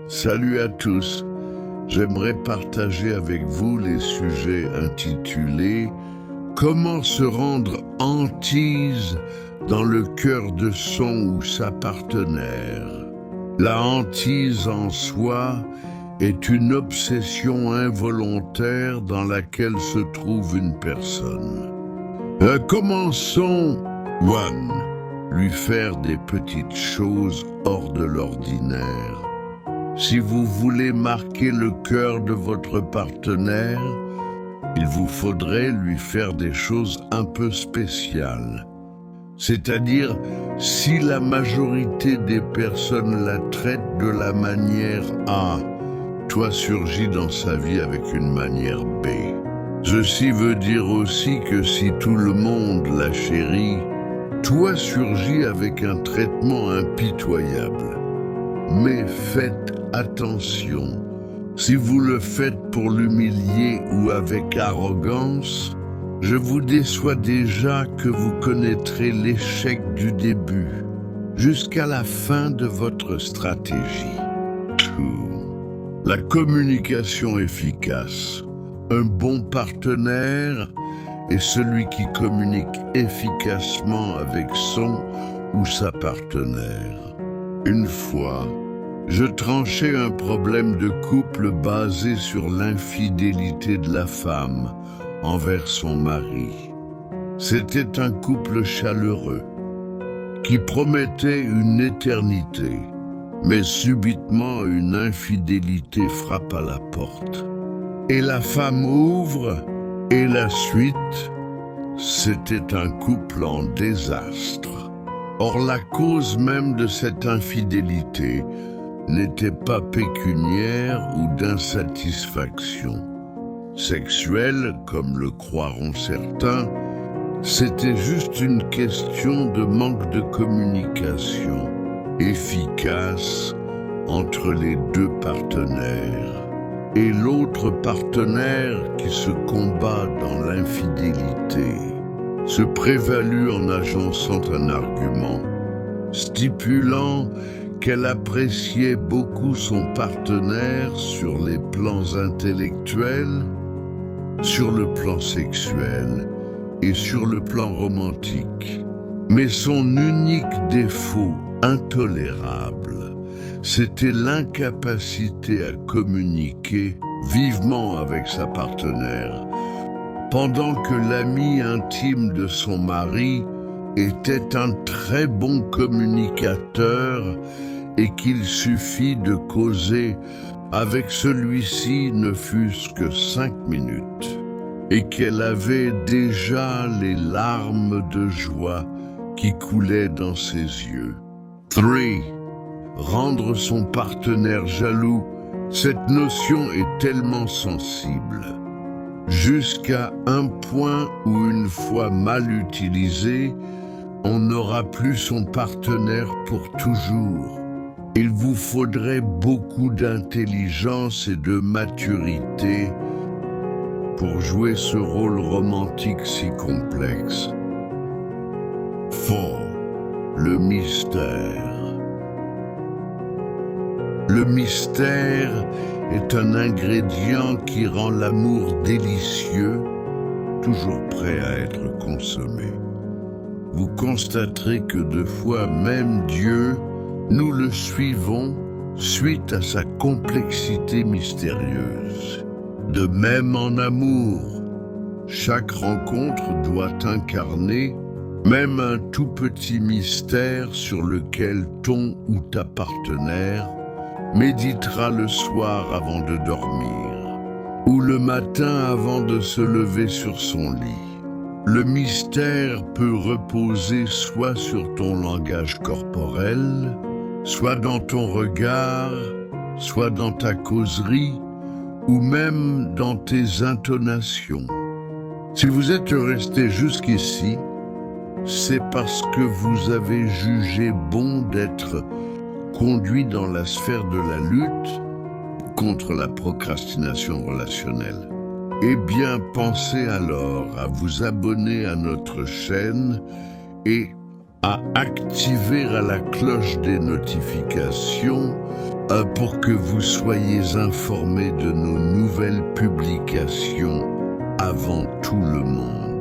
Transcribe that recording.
Salut à tous, j'aimerais partager avec vous les sujets intitulés Comment se rendre hantise dans le cœur de son ou sa partenaire. La hantise en soi est une obsession involontaire dans laquelle se trouve une personne. Commençons 1. Lui faire des petites choses hors de l'ordinaire. Si vous voulez marquer le cœur de votre partenaire, il vous faudrait lui faire des choses un peu spéciales. C'est-à-dire, si la majorité des personnes la traitent de la manière A, toi surgis dans sa vie avec une manière B. Ceci veut dire aussi que si tout le monde la chérit, toi surgis avec un traitement impitoyable. Mais faites attention, si vous le faites pour l'humilier ou avec arrogance, je vous déçois déjà que vous connaîtrez l'échec du début jusqu'à la fin de votre stratégie. 2. La communication efficace. Un bon partenaire est celui qui communique efficacement avec son ou sa partenaire. Une fois, je tranchais un problème de couple basé sur l'infidélité de la femme envers son mari. C'était un couple chaleureux qui promettait une éternité, mais subitement une infidélité frappe à la porte. Et la femme ouvre, et la suite, c'était un couple en désastre. Or, la cause même de cette infidélité n'était pas pécuniaire ou d'insatisfaction sexuelle, comme le croiront certains, c'était juste une question de manque de communication efficace entre les deux partenaires. Et l'autre partenaire qui se combat dans l'infidélité se prévalut en agençant un argument, stipulant qu'elle appréciait beaucoup son partenaire sur les plans intellectuels, sur le plan sexuel et sur le plan romantique. Mais son unique défaut intolérable, c'était l'incapacité à communiquer vivement avec sa partenaire, pendant que l'ami intime de son mari était un très bon communicateur et qu'il suffit de causer avec celui-ci ne fût-ce que 5 minutes, et qu'elle avait déjà les larmes de joie qui coulaient dans ses yeux. 3. Rendre son partenaire jaloux, cette notion est tellement sensible, jusqu'à un point où une fois mal utilisée, on n'aura plus son partenaire pour toujours. Il vous faudrait beaucoup d'intelligence et de maturité pour jouer ce rôle romantique si complexe. 4. Le mystère. Le mystère est un ingrédient qui rend l'amour délicieux, toujours prêt à être consommé. Vous constaterez que deux fois même Dieu, nous le suivons suite à sa complexité mystérieuse. De même en amour, chaque rencontre doit incarner même un tout petit mystère sur lequel ton ou ta partenaire méditera le soir avant de dormir, ou le matin avant de se lever sur son lit. Le mystère peut reposer soit sur ton langage corporel, soit dans ton regard, soit dans ta causerie, ou même dans tes intonations. Si vous êtes resté jusqu'ici, c'est parce que vous avez jugé bon d'être conduit dans la sphère de la lutte contre la procrastination relationnelle. Eh bien, pensez alors à vous abonner à notre chaîne et à activer à la cloche des notifications pour que vous soyez informés de nos nouvelles publications avant tout le monde.